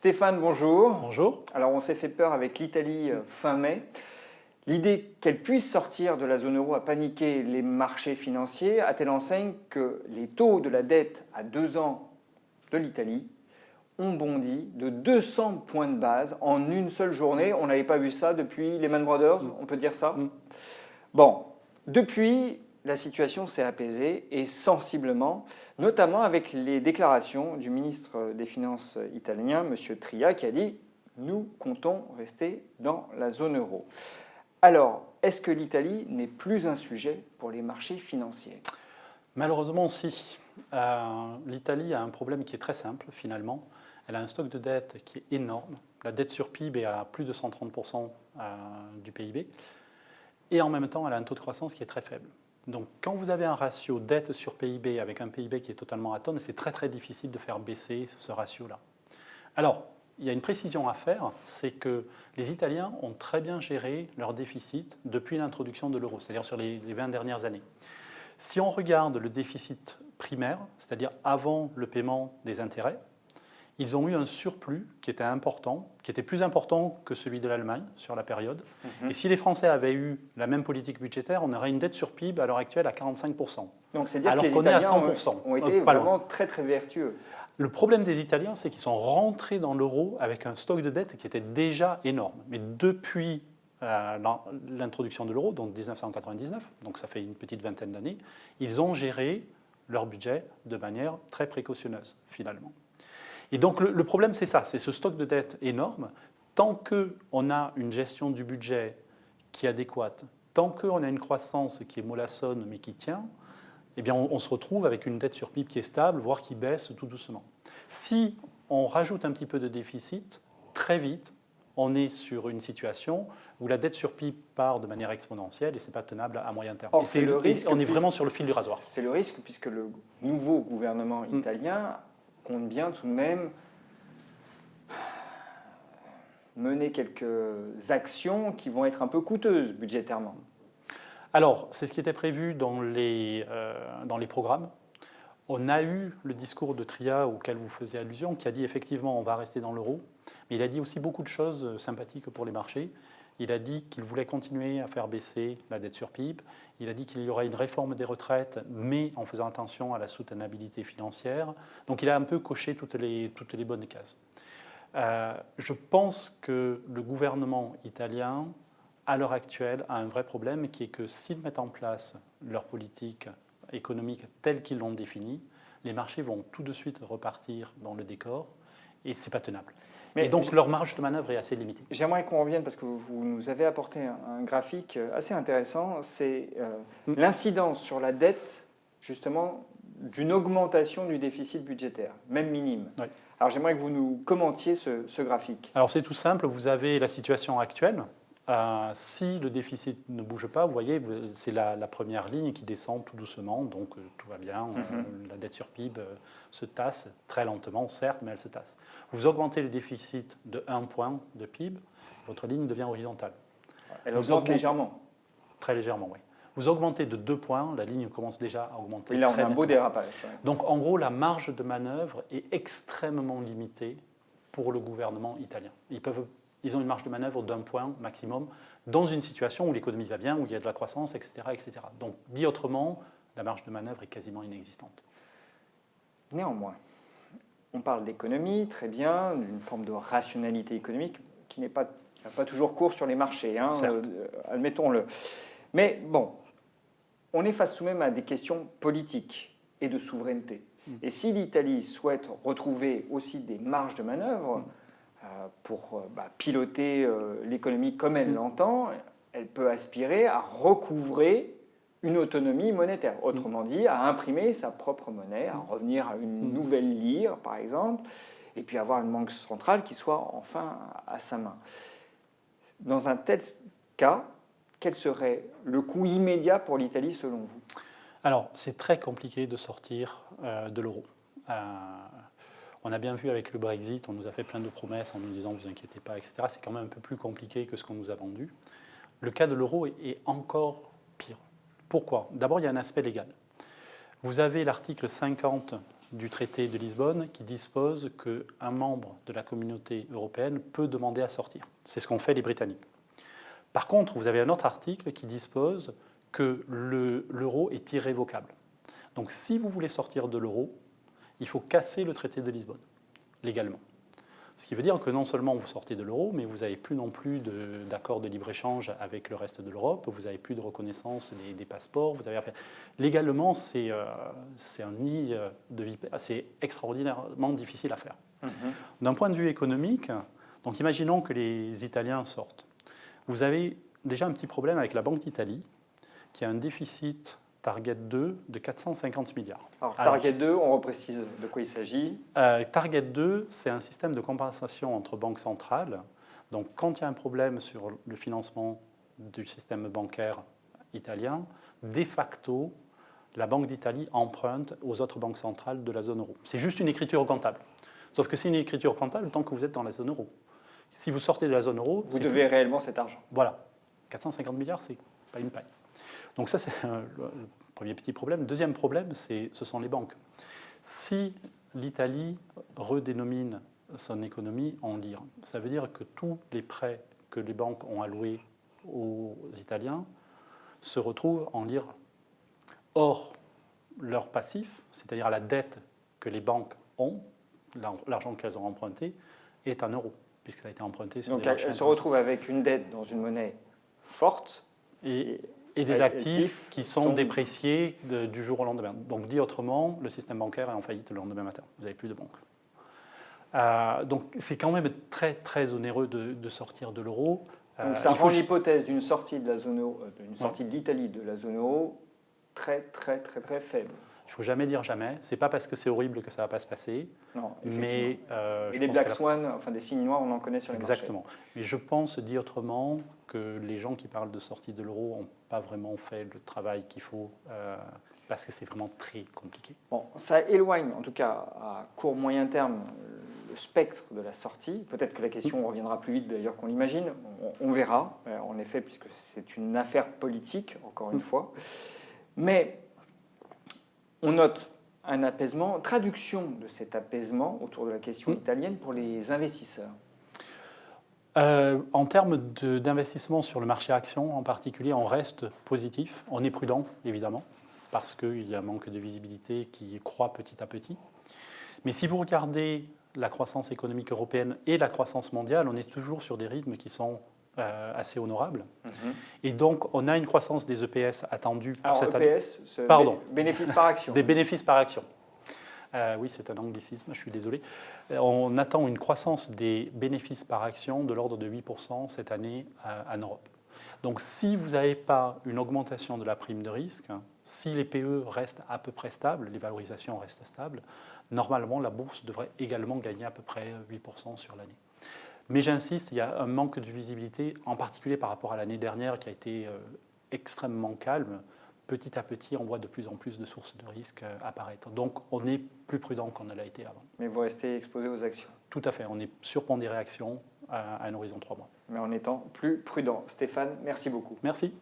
Stéphane, bonjour. Bonjour. Alors on s'est fait peur avec l'Italie fin mai. L'idée qu'elle puisse sortir de la zone euro a paniqué les marchés financiers, à telle enseigne que les taux de la dette à 2 ans de l'Italie ont bondi de 200 points de base en une seule journée. On n'avait pas vu ça depuis Lehman Brothers, on peut dire ça. Bon, depuis, la situation s'est apaisée et sensiblement, notamment avec les déclarations du ministre des Finances italien, M. Tria, qui a dit « Nous comptons rester dans la zone euro ». Alors, est-ce que l'Italie n'est plus un sujet pour les marchés financiers? Malheureusement, si. L'Italie a un problème qui est très simple, finalement. Elle a un stock de dette qui est énorme. La dette sur PIB est à plus de 130% du PIB. Et en même temps, elle a un taux de croissance qui est très faible. Donc, quand vous avez un ratio dette sur PIB avec un PIB qui est totalement atone, c'est très très difficile de faire baisser ce ratio-là. Alors, il y a une précision à faire, c'est que les Italiens ont très bien géré leur déficit depuis l'introduction de l'euro, c'est-à-dire sur les 20 dernières années. Si on regarde le déficit primaire, c'est-à-dire avant le paiement des intérêts, ils ont eu un surplus qui était important, qui était plus important que celui de l'Allemagne sur la période. Et si les Français avaient eu la même politique budgétaire, on aurait une dette sur PIB à l'heure actuelle à 45%. Donc c'est-à-dire que alors les qu'on est à Italiens 100%. ont été vraiment très très vertueux. Le problème des Italiens, c'est qu'ils sont rentrés dans l'euro avec un stock de dette qui était déjà énorme. Mais depuis l'introduction de l'euro, donc 1999, donc ça fait une petite vingtaine d'années, ils ont géré leur budget de manière très précautionneuse, finalement. Et donc le problème, c'est ça, c'est ce stock de dette énorme. Tant qu'on a une gestion du budget qui est adéquate, tant qu'on a une croissance qui est mollassonne mais qui tient, eh bien on se retrouve avec une dette sur PIB qui est stable, voire qui baisse tout doucement. Si on rajoute un petit peu de déficit, très vite, on est sur une situation où la dette sur PIB part de manière exponentielle et ce n'est pas tenable à moyen terme. Or, et le risque, on est vraiment sur le fil du rasoir. C'est le risque puisque le nouveau gouvernement italien compte bien tout de même mener quelques actions qui vont être un peu coûteuses budgétairement. Alors, c'est ce qui était prévu dans les programmes. On a eu le discours de Tria auquel vous faisiez allusion, qui a dit effectivement on va rester dans l'euro, mais il a dit aussi beaucoup de choses sympathiques pour les marchés. Il a dit qu'il voulait continuer à faire baisser la dette sur PIB. Il a dit qu'il y aura une réforme des retraites, mais en faisant attention à la soutenabilité financière. Donc il a un peu coché toutes les bonnes cases. Je pense que le gouvernement italien, à l'heure actuelle, a un vrai problème qui est que s'ils mettent en place leur politique économique telle qu'ils l'ont définie, les marchés vont tout de suite repartir dans le décor et ce n'est pas tenable. Et donc leur marge de manœuvre est assez limitée. J'aimerais qu'on revienne parce que vous nous avez apporté un graphique assez intéressant, c'est l'incidence sur la dette justement d'une augmentation du déficit budgétaire, même minime. Oui. Alors j'aimerais que vous nous commentiez ce graphique. Alors c'est tout simple, vous avez la situation actuelle. Si le déficit ne bouge pas, vous voyez, c'est la première ligne qui descend tout doucement, donc tout va bien. La dette sur PIB se tasse très lentement, certes, mais elle se tasse. Vous augmentez le déficit de 1 point de PIB, votre ligne devient horizontale. Elle augmente légèrement. Très légèrement, oui. Vous augmentez de 2 points, la ligne commence déjà à augmenter. Et là, on a un beau dérapage. Ouais. Donc, en gros, la marge de manœuvre est extrêmement limitée pour le gouvernement italien. Ils ont une marge de manœuvre d'1 point maximum dans une situation où l'économie va bien, où il y a de la croissance, etc. etc. Donc, dit autrement, la marge de manœuvre est quasiment inexistante. Néanmoins, on parle d'économie, très bien, d'une forme de rationalité économique qui n'a pas toujours cours sur les marchés, hein, admettons-le. Mais bon, on est face tout de même à des questions politiques et de souveraineté. Et si l'Italie souhaite retrouver aussi des marges de manœuvre pour piloter l'économie comme elle l'entend, elle peut aspirer à recouvrer une autonomie monétaire. Autrement dit, à imprimer sa propre monnaie, à revenir à une nouvelle lire, par exemple, et puis avoir une banque centrale qui soit enfin à sa main. Dans un tel cas, quel serait le coût immédiat pour l'Italie selon vous? Alors, c'est très compliqué de sortir de l'euro. On a bien vu avec le Brexit, on nous a fait plein de promesses en nous disant « vous inquiétez pas », etc. C'est quand même un peu plus compliqué que ce qu'on nous a vendu. Le cas de l'euro est encore pire. Pourquoi? D'abord, il y a un aspect légal. Vous avez l'article 50 du traité de Lisbonne qui dispose qu'un membre de la communauté européenne peut demander à sortir. C'est ce qu'ont fait les Britanniques. Par contre, vous avez un autre article qui dispose que l'euro est irrévocable. Donc si vous voulez sortir de l'euro, il faut casser le traité de Lisbonne, légalement. Ce qui veut dire que non seulement vous sortez de l'euro, mais vous n'avez plus non plus d'accord de libre-échange avec le reste de l'Europe, vous n'avez plus de reconnaissance des passeports. Légalement, c'est un nid de vie, c'est extraordinairement difficile à faire. D'un point de vue économique, donc imaginons que les Italiens sortent. Vous avez déjà un petit problème avec la Banque d'Italie, qui a un déficit Target 2 de 450 milliards. Alors, Target 2, on reprécise de quoi il s'agit. Target 2, c'est un système de compensation entre banques centrales. Donc, quand il y a un problème sur le financement du système bancaire italien, de facto, la Banque d'Italie emprunte aux autres banques centrales de la zone euro. C'est juste une écriture comptable. Sauf que c'est une écriture comptable tant que vous êtes dans la zone euro. Si vous sortez de la zone euro... Vous devez réellement cet argent. Voilà. 450 milliards, c'est pas une paille. Donc ça, c'est le premier petit problème. Le deuxième problème, ce sont les banques. Si l'Italie redénomine son économie en lire, ça veut dire que tous les prêts que les banques ont alloués aux Italiens se retrouvent en lire. Or, leur passif, c'est-à-dire la dette que les banques ont, l'argent qu'elles ont emprunté, est en euros, puisque ça a été emprunté sur des marchés. Donc elles se retrouvent avec une dette dans une monnaie forte, et des actifs qui sont dépréciés du jour au lendemain. Donc, dit autrement, le système bancaire est en faillite le lendemain matin. Vous n'avez plus de banque. Donc, c'est quand même très, très onéreux de sortir de l'euro. Donc, ça rend l'hypothèse d'une sortie de la zone euro, d'une sortie de l'Italie de la zone euro très, très, très, très faible. Il ne faut jamais dire jamais. Ce n'est pas parce que c'est horrible que ça ne va pas se passer. Non, mais et des black swans, enfin des signes noirs, on en connaît sur les marchés. Exactement. Mais je pense, dit autrement, que les gens qui parlent de sortie de l'euro n'ont pas vraiment fait le travail qu'il faut, parce que c'est vraiment très compliqué. Bon, ça éloigne, en tout cas à court moyen terme, le spectre de la sortie. Peut-être que la question reviendra plus vite d'ailleurs qu'on l'imagine. On verra, en effet, puisque c'est une affaire politique, encore une fois. Mais on note un apaisement, traduction de cet apaisement autour de la question italienne pour les investisseurs. En termes d'investissement sur le marché action en particulier, on reste positif. On est prudent, évidemment, parce qu'il y a un manque de visibilité qui croît petit à petit. Mais si vous regardez la croissance économique européenne et la croissance mondiale, on est toujours sur des rythmes qui sont assez honorables. Et donc, on a une croissance des EPS attendue pour cette année. Pardon. Bénéfices par action. Des bénéfices par action. Oui, c'est un anglicisme, je suis désolé. On attend une croissance des bénéfices par action de l'ordre de 8% cette année en Europe. Donc, si vous n'avez pas une augmentation de la prime de risque, si les PE restent à peu près stables, les valorisations restent stables, normalement, la bourse devrait également gagner à peu près 8% sur l'année. Mais j'insiste, il y a un manque de visibilité, en particulier par rapport à l'année dernière qui a été extrêmement calme. Petit à petit, on voit de plus en plus de sources de risque apparaître. Donc, on est plus prudent qu'on ne l'a été avant. Mais vous restez exposé aux actions. Tout à fait. On est surpondéré actions à un horizon de 3 mois. Mais en étant plus prudent. Stéphane, merci beaucoup. Merci.